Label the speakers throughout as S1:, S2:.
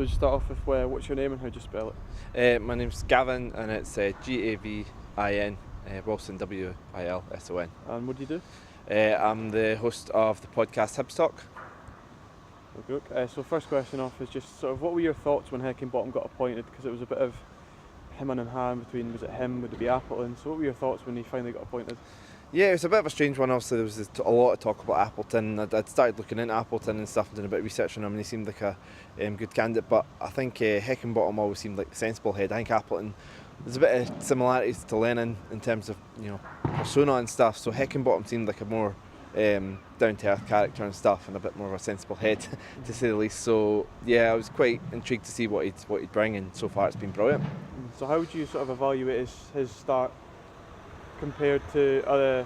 S1: suppose you start off with what's your name and how do you spell
S2: it? My name's Gavin, and it's Gavin, Wilson, Wilson.
S1: And what do you do?
S2: I'm the host of the podcast Hibs Talk.
S1: Okay. So first question off is just sort of what were your thoughts when Heckingbottom got appointed? Because it was a bit of him and him between, was it him, would it be Appleton? So what were your thoughts when he finally got appointed?
S2: Yeah, it was a bit of a strange one. Obviously, there was a lot of talk about Appleton. I'd started looking into Appleton and stuff and doing a bit of research on him, and he seemed like a good candidate. But I think Heckingbottom always seemed like the sensible head. I think Appleton, there's a bit of similarities to Lennon in terms of persona and stuff. So Heckingbottom seemed like a more down-to-earth character and stuff, and a bit more of a sensible head, to say the least. So yeah, I was quite intrigued to see what he'd bring, and so far it's been brilliant.
S1: So how would you sort of evaluate his start compared to other?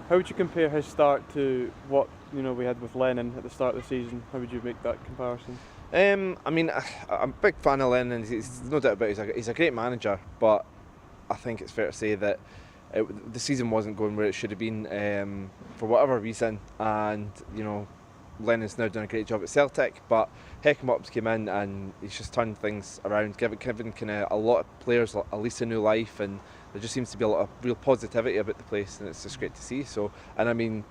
S1: How would you compare his start to what we had with Lennon at the start of the season? How would you make that comparison?
S2: I mean, I'm a big fan of Lennon. He's no doubt about it. He's a great manager, but I think it's fair to say that the season wasn't going where it should have been for whatever reason, and Lennon's now done a great job at Celtic, but Heckingbottom's came in and he's just turned things around, given kind of a lot of players at least a new life, and there just seems to be a lot of real positivity about the place, and it's just great to see. So, and I mean,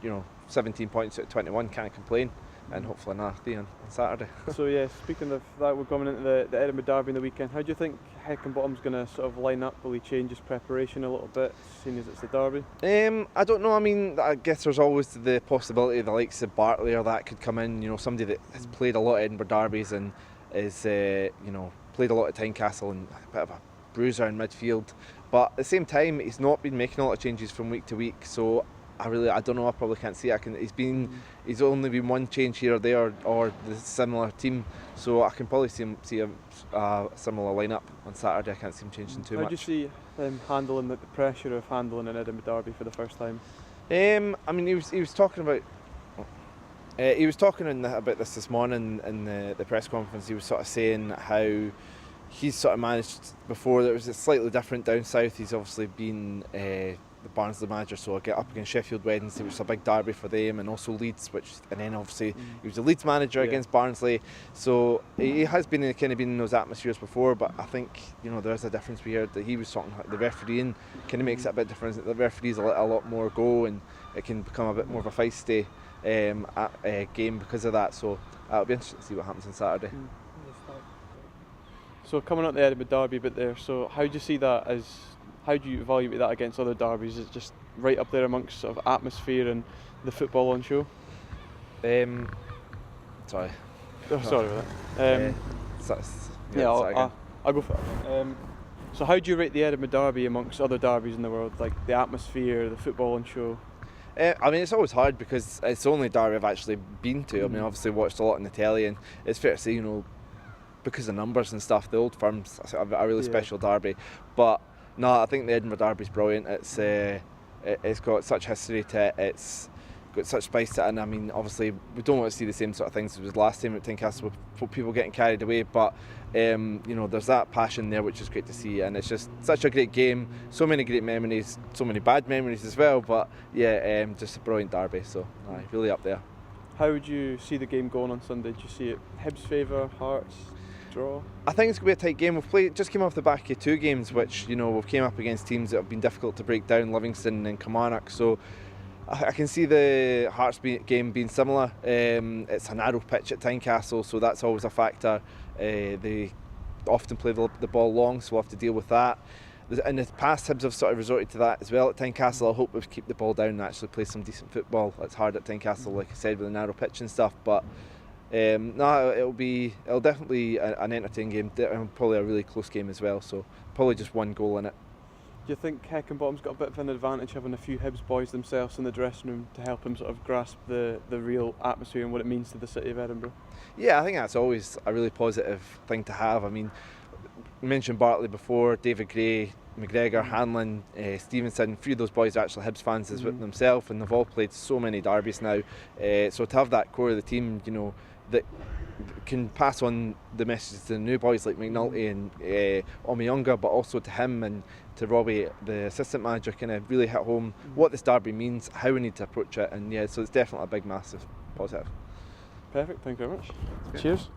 S2: 17 points out of 21, can't complain, and hopefully another day on Saturday.
S1: So yeah, speaking of that, we're coming into the Edinburgh Derby in the weekend. How do you think Heckingbottom's going to sort of line up? Will he change his preparation a little bit, seeing as it's the Derby?
S2: I don't know. I mean, I guess there's always the possibility the likes of Bartley or that could come in. Somebody that has played a lot of Edinburgh Derbies and is, played a lot at Tynecastle and a bit of a bruiser in midfield. But at the same time, he's not been making a lot of changes from week to week. So I don't know. I probably can't see it. He's only been one change here or there, or the similar team. So I can probably see a similar lineup on Saturday. I can't see him changing too much.
S1: How do you see him handling the pressure of handling an Edinburgh Derby for the first time?
S2: I mean, he was talking about. He was talking about this morning in the press conference. He was sort of saying how he's sort of managed before. That was slightly different down south. He's obviously been the Barnsley manager, so I get up against Sheffield Wednesday, which is a big derby for them, and also Leeds, and then obviously he was the Leeds manager against Barnsley, so he has been in those atmospheres before. But I think there is a difference. We heard that he was talking about the refereeing kind of makes it a bit different. The referees let a lot more go, and it can become a bit more of a feisty game because of that. So it'll be interesting to see what happens on Saturday.
S1: So coming up the Edinburgh Derby bit there, so how do you see that how do you evaluate that against other derbies? Is it just right up there amongst sort of atmosphere and the football on show?
S2: Sorry.
S1: Oh, sorry about that. I'll go for it. So how do you rate the Edinburgh Derby amongst other derbies in the world, like the atmosphere, the football on show?
S2: I mean, it's always hard because it's the only derby I've actually been to. I mean, obviously watched a lot on the telly, and it's fair to say, because of numbers and stuff, the Old Firm's a really special derby. But no, I think the Edinburgh Derby's brilliant. It's got such history to it. It's got such spice to it, and I mean, obviously, we don't want to see the same sort of things as was last time at Tynecastle with people getting carried away. But there's that passion there, which is great to see, and it's just such a great game. So many great memories, so many bad memories as well. But yeah, just a brilliant derby. So really up there.
S1: How would you see the game going on Sunday? Do you see it Hibs favour, Hearts? Draw?
S2: I think it's going to be a tight game. Just came off the back of two games which we've came up against teams that have been difficult to break down, Livingston and Kilmarnock, so I can see the Hearts game being similar. It's a narrow pitch at Tynecastle, so that's always a factor. They often play the ball long, so we'll have to deal with that. In the past, Hibs have sort of resorted to that as well at Tynecastle. I hope we keep the ball down and actually play some decent football. It's hard at Tynecastle, like I said, with a narrow pitch and stuff, but it'll definitely an entertaining game, and probably a really close game as well, so probably just one goal in it.
S1: Do you think Heckingbottom's got a bit of an advantage having a few Hibs boys themselves in the dressing room to help him sort of grasp the real atmosphere and what it means to the city of Edinburgh?
S2: Yeah, I think that's always a really positive thing to have. I mean, you mentioned Bartley before, David Gray, McGregor, Hanlon, Stevenson. A few of those boys are actually Hibs fans as themselves, and they've all played so many derbies now. So to have that core of the team, that can pass on the message to the new boys like McNulty and Omiyonga, but also to him and to Robbie, the assistant manager, kind of really hit home what this derby means, how we need to approach it, and so it's definitely a big, massive positive.
S1: Perfect. Thank you very much.
S2: Okay.
S1: Cheers.